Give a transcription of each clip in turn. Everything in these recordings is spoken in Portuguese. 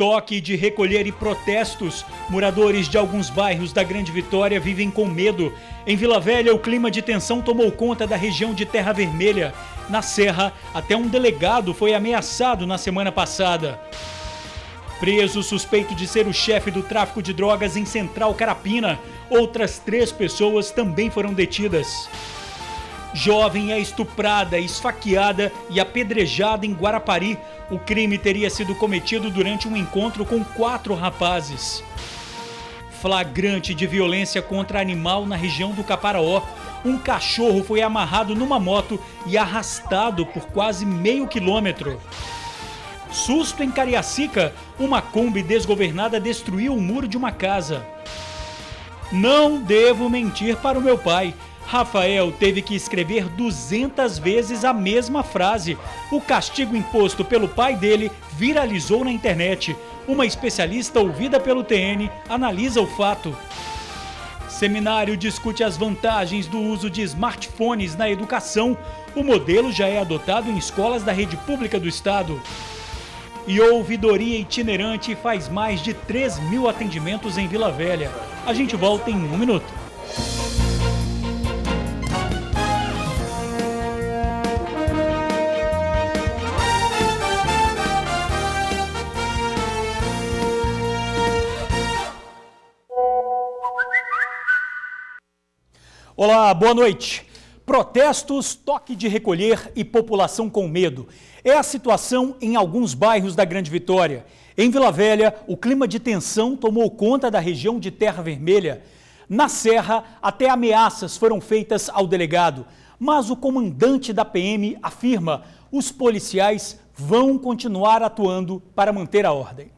Toque de recolher e protestos. Moradores de alguns bairros da Grande Vitória vivem com medo. Em Vila Velha, o clima de tensão tomou conta da região de Terra Vermelha. Na Serra, até um delegado foi ameaçado na semana passada. Preso suspeito de ser o chefe do tráfico de drogas em Central Carapina. Outras 3 pessoas também foram detidas. Jovem é estuprada, esfaqueada e apedrejada em Guarapari. O crime teria sido cometido durante um encontro com 4 rapazes. Flagrante de violência contra animal na região do Caparaó. Um cachorro foi amarrado numa moto e arrastado por quase meio quilômetro. Susto em Cariacica. Uma Kombi desgovernada destruiu o muro de uma casa. Não devo mentir para o meu pai. Rafael teve que escrever 200 vezes a mesma frase. O castigo imposto pelo pai dele viralizou na internet. Uma especialista ouvida pelo TN analisa o fato. Seminário discute as vantagens do uso de smartphones na educação. O modelo já é adotado em escolas da rede pública do estado. E ouvidoria itinerante faz mais de 3.000 atendimentos em Vila Velha. A gente volta em 1 minuto. Olá, boa noite. Protestos, toque de recolher e população com medo. É a situação em alguns bairros da Grande Vitória. Em Vila Velha, o clima de tensão tomou conta da região de Terra Vermelha. Na Serra, até ameaças foram feitas ao delegado. Mas o comandante da PM afirma: os policiais vão continuar atuando para manter a ordem.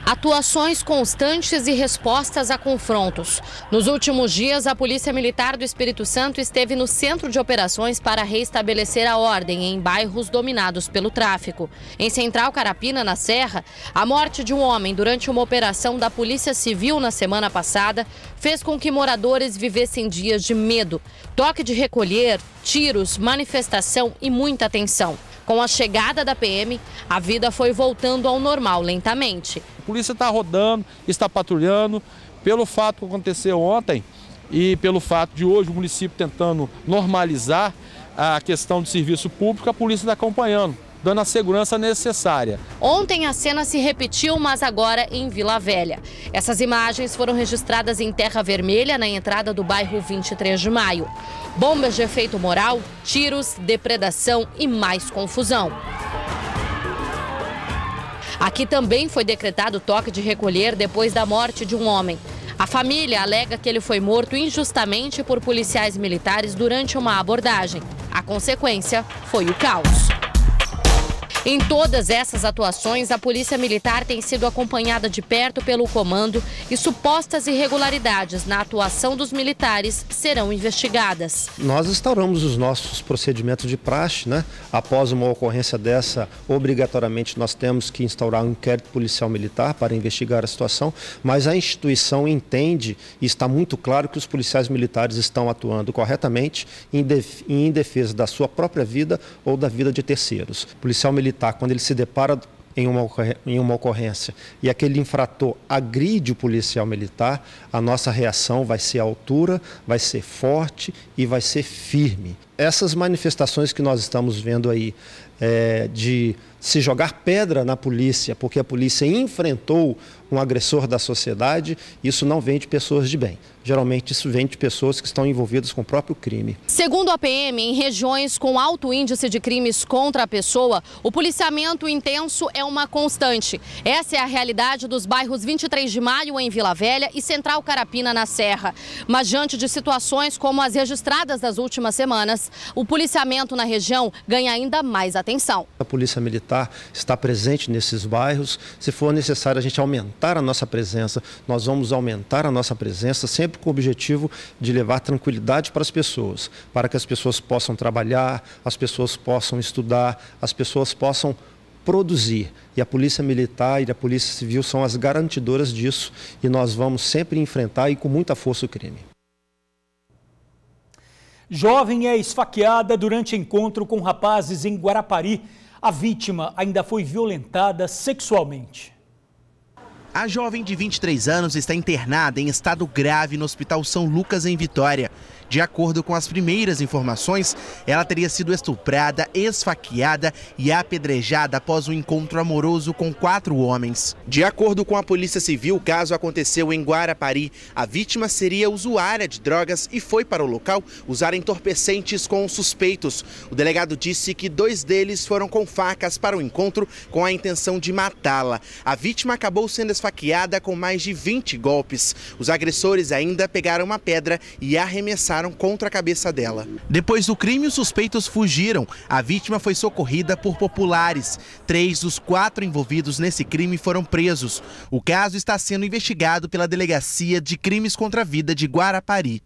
Atuações constantes e respostas a confrontos. Nos últimos dias, a Polícia Militar do Espírito Santo esteve no centro de operações para reestabelecer a ordem em bairros dominados pelo tráfico. Em Central Carapina, na Serra, a morte de um homem durante uma operação da Polícia Civil na semana passada fez com que moradores vivessem dias de medo. Toque de recolher, tiros, manifestação e muita tensão. Com a chegada da PM, a vida foi voltando ao normal lentamente. A polícia está rodando, está patrulhando. Pelo fato que aconteceu ontem e pelo fato de hoje o município tentando normalizar a questão do serviço público, a polícia está acompanhando, dando a segurança necessária. Ontem a cena se repetiu, mas agora em Vila Velha. Essas imagens foram registradas em Terra Vermelha, na entrada do bairro 23 de Maio. Bombas de efeito moral, tiros, depredação e mais confusão. Aqui também foi decretado toque de recolher depois da morte de um homem. A família alega que ele foi morto injustamente por policiais militares durante uma abordagem. A consequência foi o caos. Em todas essas atuações, a Polícia Militar tem sido acompanhada de perto pelo comando e supostas irregularidades na atuação dos militares serão investigadas. Nós instauramos os nossos procedimentos de praxe, né? Após uma ocorrência dessa, obrigatoriamente nós temos que instaurar um inquérito policial militar para investigar a situação, mas a instituição entende e está muito claro que os policiais militares estão atuando corretamente em defesa da sua própria vida ou da vida de terceiros. O policial militar, quando ele se depara em uma ocorrência e aquele infrator agride o policial militar, a nossa reação vai ser à altura, vai ser forte e vai ser firme. Essas manifestações que nós estamos vendo aí, de se jogar pedra na polícia, porque a polícia enfrentou um agressor da sociedade, isso não vem de pessoas de bem. Geralmente isso vem de pessoas que estão envolvidas com o próprio crime. Segundo a PM, em regiões com alto índice de crimes contra a pessoa, o policiamento intenso é uma constante. Essa é a realidade dos bairros 23 de Maio, em Vila Velha, e Central Carapina, na Serra. Mas diante de situações como as registradas das últimas semanas, o policiamento na região ganha ainda mais atenção. A Polícia Militar está presente nesses bairros. Se for necessário a gente aumentar a nossa presença, nós vamos aumentar a nossa presença, sempre com o objetivo de levar tranquilidade para as pessoas, para que as pessoas possam trabalhar, as pessoas possam estudar, as pessoas possam produzir. E a Polícia Militar e a Polícia Civil são as garantidoras disso e nós vamos sempre enfrentar e com muita força o crime. Jovem é esfaqueada durante encontro com rapazes em Guarapari. A vítima ainda foi violentada sexualmente. A jovem de 23 anos está internada em estado grave no Hospital São Lucas, em Vitória. De acordo com as primeiras informações, ela teria sido estuprada, esfaqueada e apedrejada após um encontro amoroso com 4 homens. De acordo com a Polícia Civil, o caso aconteceu em Guarapari. A vítima seria usuária de drogas e foi para o local usar entorpecentes com os suspeitos. O delegado disse que 2 deles foram com facas para o encontro com a intenção de matá-la. A vítima acabou sendo esfaqueada com mais de 20 golpes. Os agressores ainda pegaram uma pedra e arremessaram contra a cabeça dela. Depois do crime, os suspeitos fugiram. A vítima foi socorrida por populares. 3 dos 4 envolvidos nesse crime foram presos. O caso está sendo investigado pela Delegacia de Crimes contra a Vida de Guarapari.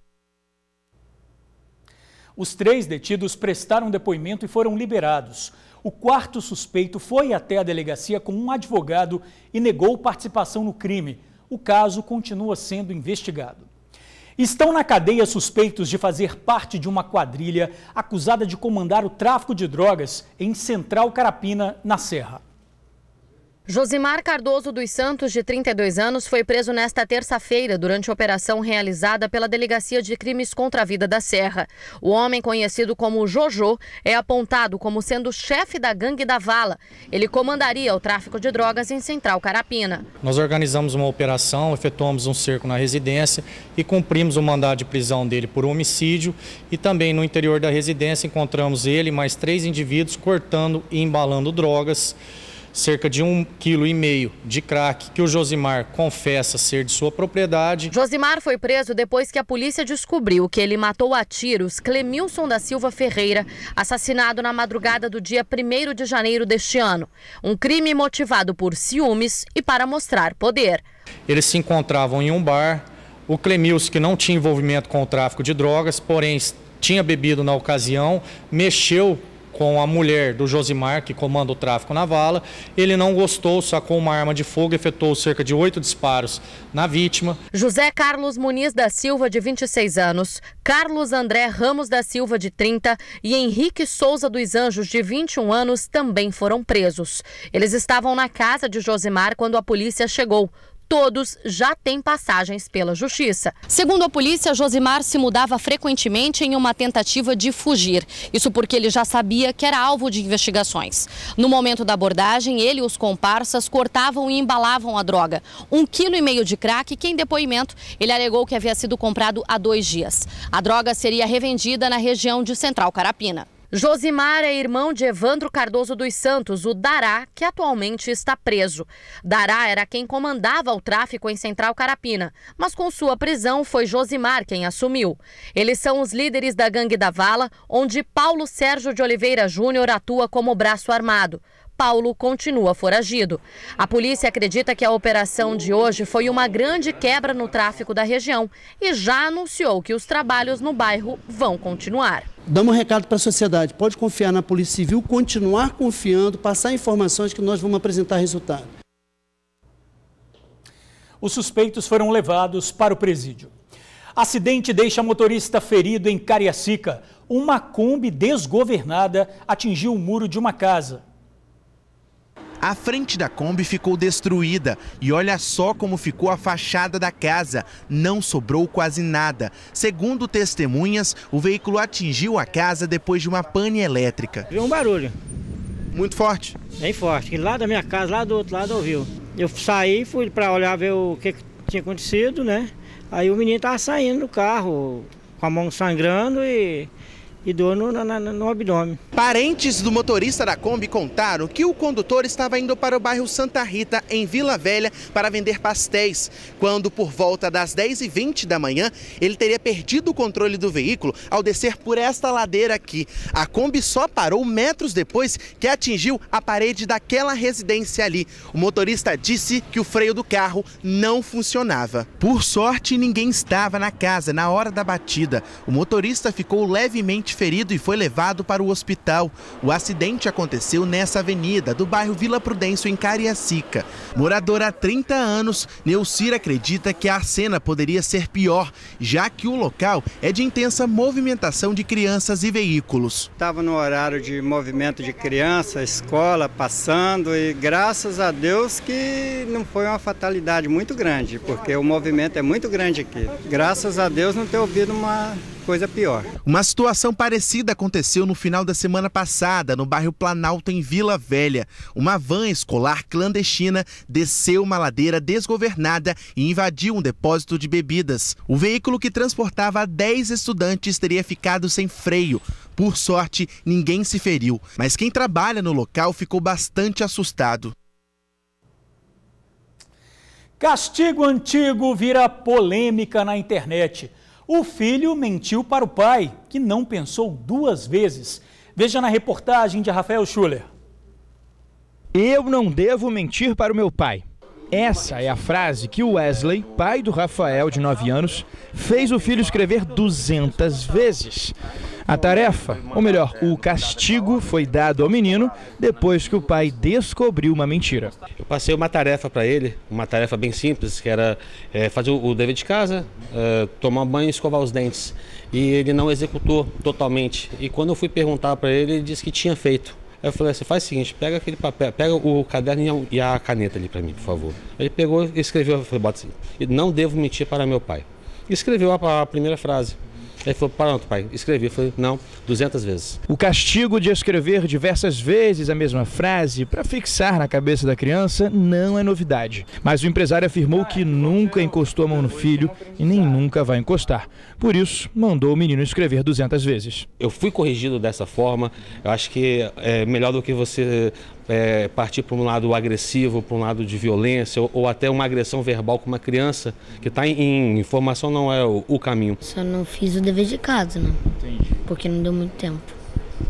Os 3 detidos prestaram depoimento e foram liberados. O 4º suspeito foi até a delegacia com um advogado e negou participação no crime. O caso continua sendo investigado. Estão na cadeia suspeitos de fazer parte de uma quadrilha acusada de comandar o tráfico de drogas em Central Carapina, na Serra. Josimar Cardoso dos Santos, de 32 anos, foi preso nesta terça-feira durante a operação realizada pela Delegacia de Crimes contra a Vida da Serra. O homem, conhecido como Jojo, é apontado como sendo chefe da gangue da Vala. Ele comandaria o tráfico de drogas em Central Carapina. Nós organizamos uma operação, efetuamos um cerco na residência e cumprimos o mandado de prisão dele por homicídio. E também no interior da residência encontramos ele e mais 3 indivíduos cortando e embalando drogas. Cerca de 1,5 kg de crack, que o Josimar confessa ser de sua propriedade. Josimar foi preso depois que a polícia descobriu que ele matou a tiros Clemilson da Silva Ferreira, assassinado na madrugada do dia 1º de janeiro deste ano. Um crime motivado por ciúmes e para mostrar poder. Eles se encontravam em um bar. O Clemilson, que não tinha envolvimento com o tráfico de drogas, porém tinha bebido na ocasião, mexeu com a mulher do Josimar, que comanda o tráfico na Vala. Ele não gostou, sacou uma arma de fogo e efetuou cerca de 8 disparos na vítima. José Carlos Muniz da Silva, de 26 anos, Carlos André Ramos da Silva, de 30, e Henrique Souza dos Anjos, de 21 anos, também foram presos. Eles estavam na casa de Josimar quando a polícia chegou. Todos já têm passagens pela justiça. Segundo a polícia, Josimar se mudava frequentemente em uma tentativa de fugir. Isso porque ele já sabia que era alvo de investigações. No momento da abordagem, ele e os comparsas cortavam e embalavam a droga. 1,5 kg de crack, que em depoimento ele alegou que havia sido comprado há 2 dias. A droga seria revendida na região de Central Carapina. Josimar é irmão de Evandro Cardoso dos Santos, o Dará, que atualmente está preso. Dará era quem comandava o tráfico em Central Carapina, mas com sua prisão foi Josimar quem assumiu. Eles são os líderes da gangue da Vala, onde Paulo Sérgio de Oliveira Júnior atua como braço armado. Paulo continua foragido. A polícia acredita que a operação de hoje foi uma grande quebra no tráfico da região e já anunciou que os trabalhos no bairro vão continuar. Damos um recado para a sociedade, pode confiar na Polícia Civil, continuar confiando, passar informações que nós vamos apresentar resultado. Os suspeitos foram levados para o presídio. Acidente deixa motorista ferido em Cariacica. Uma Kombi desgovernada atingiu o muro de uma casa. A frente da Kombi ficou destruída e olha só como ficou a fachada da casa. Não sobrou quase nada. Segundo testemunhas, o veículo atingiu a casa depois de uma pane elétrica. Viu um barulho. Muito forte? Bem forte. E lá da minha casa, lá do outro lado, ouviu. Eu saí, fui para olhar, ver o que tinha acontecido, né? Aí o menino estava saindo do carro, com a mão sangrando e dor no abdômen. Parentes do motorista da Kombi contaram que o condutor estava indo para o bairro Santa Rita, em Vila Velha, para vender pastéis, quando por volta das 10h20 da manhã, ele teria perdido o controle do veículo ao descer por esta ladeira aqui. A Kombi só parou metros depois que atingiu a parede daquela residência ali. O motorista disse que o freio do carro não funcionava. Por sorte, ninguém estava na casa na hora da batida. O motorista ficou levemente ferido e foi levado para o hospital. O acidente aconteceu nessa avenida do bairro Vila Prudêncio, em Cariacica. Moradora há 30 anos, Neucira acredita que a cena poderia ser pior, já que o local é de intensa movimentação de crianças e veículos. Estava no horário de movimento de criança, escola passando, e graças a Deus que não foi uma fatalidade muito grande, porque o movimento é muito grande aqui. Graças a Deus não ter ouvido uma coisa pior. Uma situação parecida aconteceu no final da semana passada, no bairro Planalto, em Vila Velha. Uma van escolar clandestina desceu uma ladeira desgovernada e invadiu um depósito de bebidas. O veículo, que transportava 10 estudantes, teria ficado sem freio. Por sorte, ninguém se feriu, mas quem trabalha no local ficou bastante assustado. Castigo antigo vira polêmica na internet. O filho mentiu para o pai, que não pensou duas vezes. Veja na reportagem de Rafael Schuller. Eu não devo mentir para o meu pai. Essa é a frase que o Wesley, pai do Rafael, de 9 anos, fez o filho escrever 200 vezes. A tarefa, ou melhor, o castigo, foi dado ao menino depois que o pai descobriu uma mentira. Eu passei uma tarefa para ele, uma tarefa bem simples, que era fazer o dever de casa, tomar banho e escovar os dentes. E ele não executou totalmente. E quando eu fui perguntar para ele, ele disse que tinha feito. Eu falei assim, faz o seguinte, pega aquele papel, pega o caderno e a caneta ali para mim, por favor. Ele pegou e escreveu, eu falei, bota assim, não devo mentir para meu pai. E escreveu a primeira frase. Ele falou, pronto, pai, escrevi. Eu falei, não, 200 vezes. O castigo de escrever diversas vezes a mesma frase para fixar na cabeça da criança não é novidade. Mas o empresário afirmou que nunca encostou a mão no filho e nem nunca vai encostar. Por isso, mandou o menino escrever 200 vezes. Eu fui corrigido dessa forma. Eu acho que é melhor do que você partir para um lado agressivo, para um lado de violência ou até uma agressão verbal com uma criança que está em formação, não é o caminho. Só não fiz o dever de casa, não. Entendi. Porque não deu muito tempo.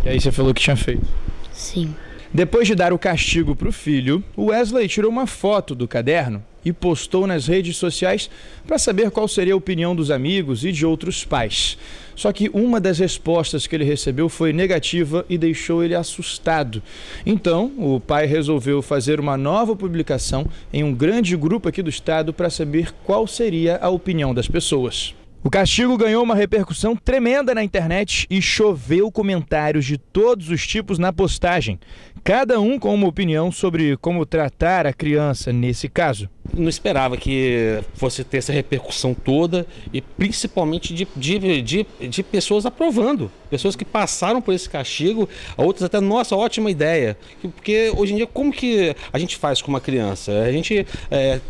E aí você falou que tinha feito? Sim. Depois de dar o castigo para o filho, o Wesley tirou uma foto do caderno e postou nas redes sociais para saber qual seria a opinião dos amigos e de outros pais. Só que uma das respostas que ele recebeu foi negativa e deixou ele assustado. Então, o pai resolveu fazer uma nova publicação em um grande grupo aqui do estado para saber qual seria a opinião das pessoas. O castigo ganhou uma repercussão tremenda na internet e choveu comentários de todos os tipos na postagem, cada um com uma opinião sobre como tratar a criança nesse caso. Não esperava que fosse ter essa repercussão toda e principalmente de pessoas aprovando, pessoas que passaram por esse castigo, outras até, nossa, ótima ideia. Porque hoje em dia, como que a gente faz com uma criança?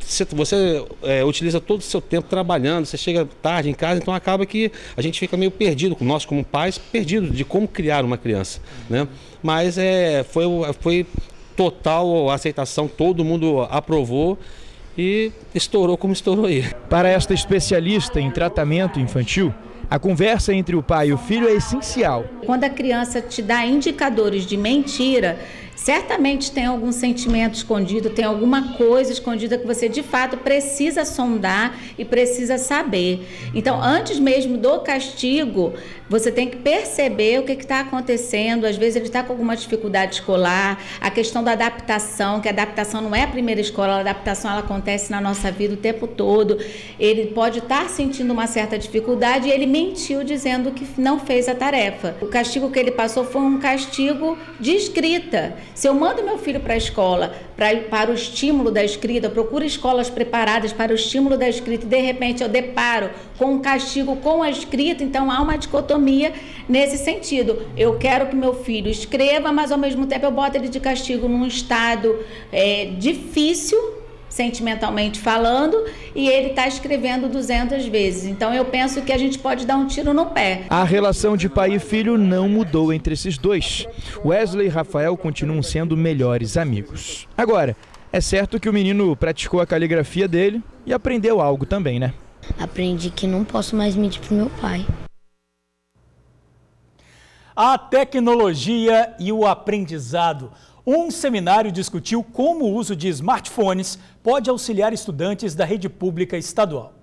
Você utiliza todo o seu tempo trabalhando, você chega tarde em casa, então acaba que a gente fica meio perdido, nós como pais, perdido de como criar uma criança, né? Mas foi total aceitação, todo mundo aprovou. E estourou como estourou aí. Para esta especialista em tratamento infantil, a conversa entre o pai e o filho é essencial. Quando a criança te dá indicadores de mentira, certamente tem algum sentimento escondido, tem alguma coisa escondida que você de fato precisa sondar e precisa saber. Então, antes mesmo do castigo, você tem que perceber o que está acontecendo. Às vezes ele está com alguma dificuldade escolar, a questão da adaptação, que a adaptação não é a primeira escola, a adaptação ela acontece na nossa vida o tempo todo. Ele pode estar sentindo uma certa dificuldade e ele mentiu dizendo que não fez a tarefa. O castigo que ele passou foi um castigo de escrita. Se eu mando meu filho para a escola para o estímulo da escrita, eu procuro escolas preparadas para o estímulo da escrita e de repente eu deparo com um castigo com a escrita, então há uma dicotomia nesse sentido. Eu quero que meu filho escreva, mas ao mesmo tempo eu boto ele de castigo num estado difícil, sentimentalmente falando, e ele está escrevendo 200 vezes. Então eu penso que a gente pode dar um tiro no pé. A relação de pai e filho não mudou entre esses dois. Wesley e Rafael continuam sendo melhores amigos. Agora, é certo que o menino praticou a caligrafia dele e aprendeu algo também, né? Aprendi que não posso mais mentir pro meu pai. A tecnologia e o aprendizado. Um seminário discutiu como o uso de smartphones pode auxiliar estudantes da rede pública estadual.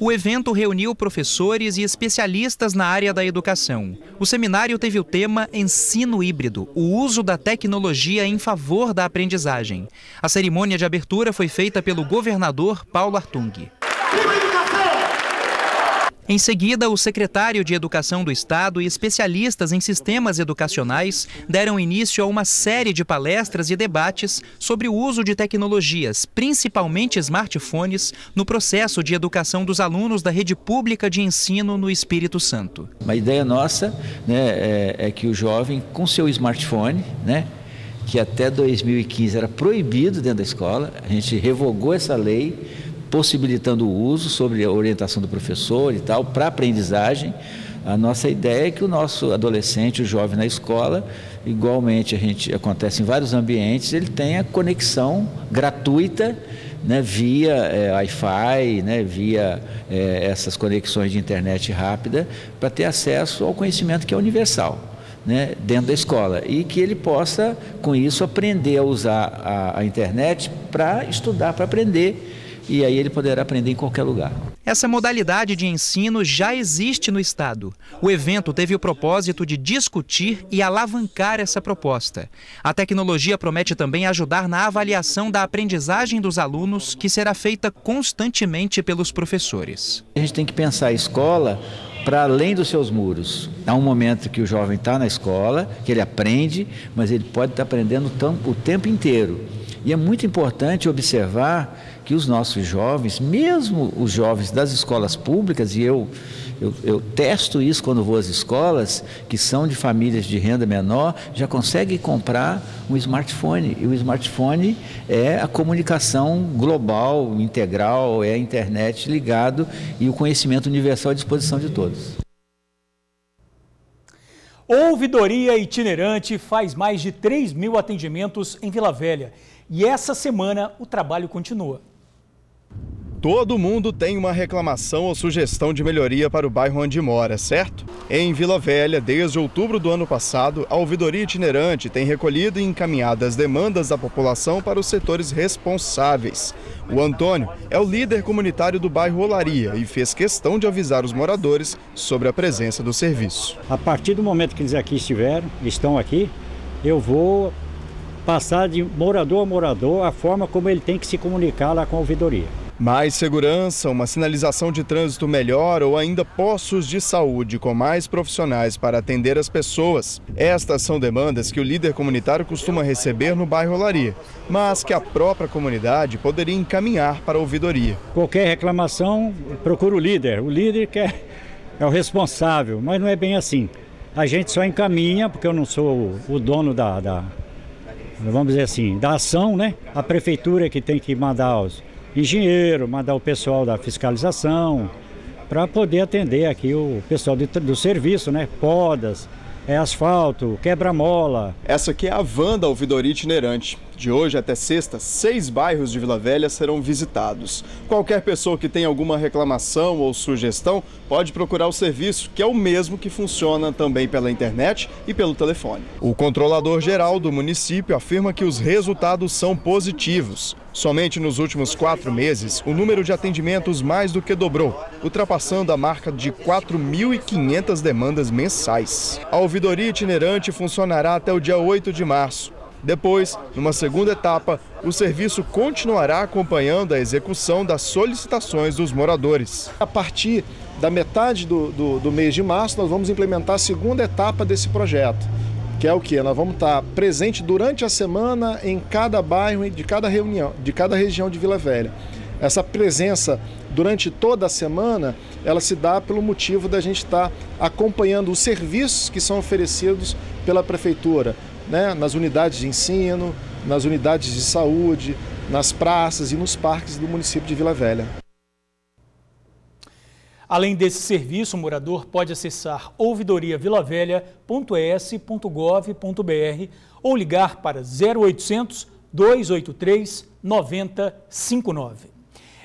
O evento reuniu professores e especialistas na área da educação. O seminário teve o tema Ensino Híbrido, o uso da tecnologia em favor da aprendizagem. A cerimônia de abertura foi feita pelo governador Paulo Artung. Em seguida, o secretário de Educação do Estado e especialistas em sistemas educacionais deram início a uma série de palestras e debates sobre o uso de tecnologias, principalmente smartphones, no processo de educação dos alunos da rede pública de ensino no Espírito Santo. Uma ideia nossa, né, é que o jovem, com seu smartphone, né, que até 2015 era proibido dentro da escola, a gente revogou essa lei, possibilitando o uso sobre a orientação do professor e tal, para aprendizagem. A nossa ideia é que o nosso adolescente, o jovem na escola, igualmente acontece em vários ambientes, ele tenha conexão gratuita, né, via Wi-Fi, né, via essas conexões de internet rápida, para ter acesso ao conhecimento que é universal, né, dentro da escola, e que ele possa, com isso, aprender a usar a internet para estudar, para aprender, e aí ele poderá aprender em qualquer lugar. Essa modalidade de ensino já existe no Estado. O evento teve o propósito de discutir e alavancar essa proposta. A tecnologia promete também ajudar na avaliação da aprendizagem dos alunos, que será feita constantemente pelos professores. A gente tem que pensar a escola para além dos seus muros. Há um momento que o jovem está na escola, que ele aprende, mas ele pode estar aprendendo o tempo inteiro. E é muito importante observar que os nossos jovens, mesmo os jovens das escolas públicas, e eu testo isso quando vou às escolas, que são de famílias de renda menor, já conseguem comprar um smartphone. E o smartphone é a comunicação global, integral, é a internet ligado e o conhecimento universal à disposição de todos. Ouvidoria Itinerante faz mais de 3.000 atendimentos em Vila Velha. E essa semana o trabalho continua. Todo mundo tem uma reclamação ou sugestão de melhoria para o bairro onde mora, certo? Em Vila Velha, desde outubro do ano passado, a Ouvidoria Itinerante tem recolhido e encaminhado as demandas da população para os setores responsáveis. O Antônio é o líder comunitário do bairro Olaria e fez questão de avisar os moradores sobre a presença do serviço. A partir do momento que eles estão aqui, eu vou passar de morador a morador a forma como ele tem que se comunicar lá com a ouvidoria. Mais segurança, uma sinalização de trânsito melhor ou ainda postos de saúde com mais profissionais para atender as pessoas. Estas são demandas que o líder comunitário costuma receber no bairro Olaria, mas que a própria comunidade poderia encaminhar para a ouvidoria. Qualquer reclamação, procura o líder. O líder que é o responsável, mas não é bem assim. A gente só encaminha, porque eu não sou o dono vamos dizer assim, da ação, né? A prefeitura que tem que mandar os engenheiros, mandar o pessoal da fiscalização, para poder atender aqui o pessoal do serviço, né? Podas, asfalto, quebra-mola. Essa aqui é a van da Ouvidoria Itinerante. De hoje até sexta, 6 bairros de Vila Velha serão visitados. Qualquer pessoa que tenha alguma reclamação ou sugestão pode procurar o serviço, que é o mesmo que funciona também pela internet e pelo telefone. O controlador-geral do município afirma que os resultados são positivos. Somente nos últimos 4 meses, o número de atendimentos mais do que dobrou, ultrapassando a marca de 4.500 demandas mensais. A Ouvidoria Itinerante funcionará até o dia 8 de março. Depois, numa segunda etapa, o serviço continuará acompanhando a execução das solicitações dos moradores. A partir da metade do mês de março, nós vamos implementar a segunda etapa desse projeto, que é o quê? Nós vamos estar presente durante a semana em cada bairro, de cada região de Vila Velha. Essa presença durante toda a semana, ela se dá pelo motivo da gente estar acompanhando os serviços que são oferecidos pela prefeitura, né, nas unidades de ensino, nas unidades de saúde, nas praças e nos parques do município de Vila Velha. Além desse serviço, o morador pode acessar ouvidoriavilavélha.es.gov.br ou ligar para 0800 283 9059.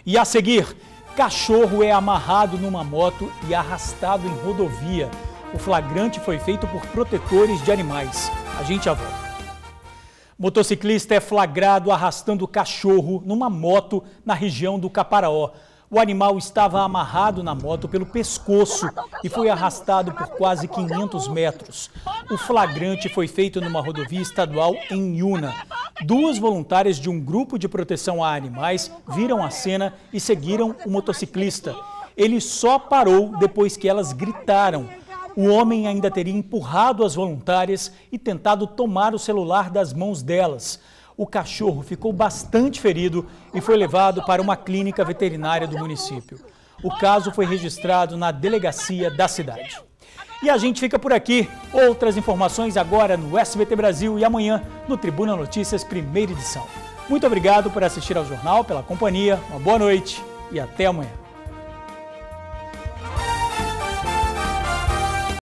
E a seguir, cachorro é amarrado numa moto e arrastado em rodovia. O flagrante foi feito por protetores de animais. A gente já volta. Motociclista é flagrado arrastando cachorro numa moto na região do Caparaó. O animal estava amarrado na moto pelo pescoço e foi arrastado por quase 500 metros. O flagrante foi feito numa rodovia estadual em Iuna. 2 voluntárias de um grupo de proteção a animais viram a cena e seguiram o motociclista. Ele só parou depois que elas gritaram. O homem ainda teria empurrado as voluntárias e tentado tomar o celular das mãos delas. O cachorro ficou bastante ferido e foi levado para uma clínica veterinária do município. O caso foi registrado na delegacia da cidade. E a gente fica por aqui. Outras informações agora no SBT Brasil e amanhã no Tribuna Notícias, primeira edição. Muito obrigado por assistir ao jornal, pela companhia, uma boa noite e até amanhã.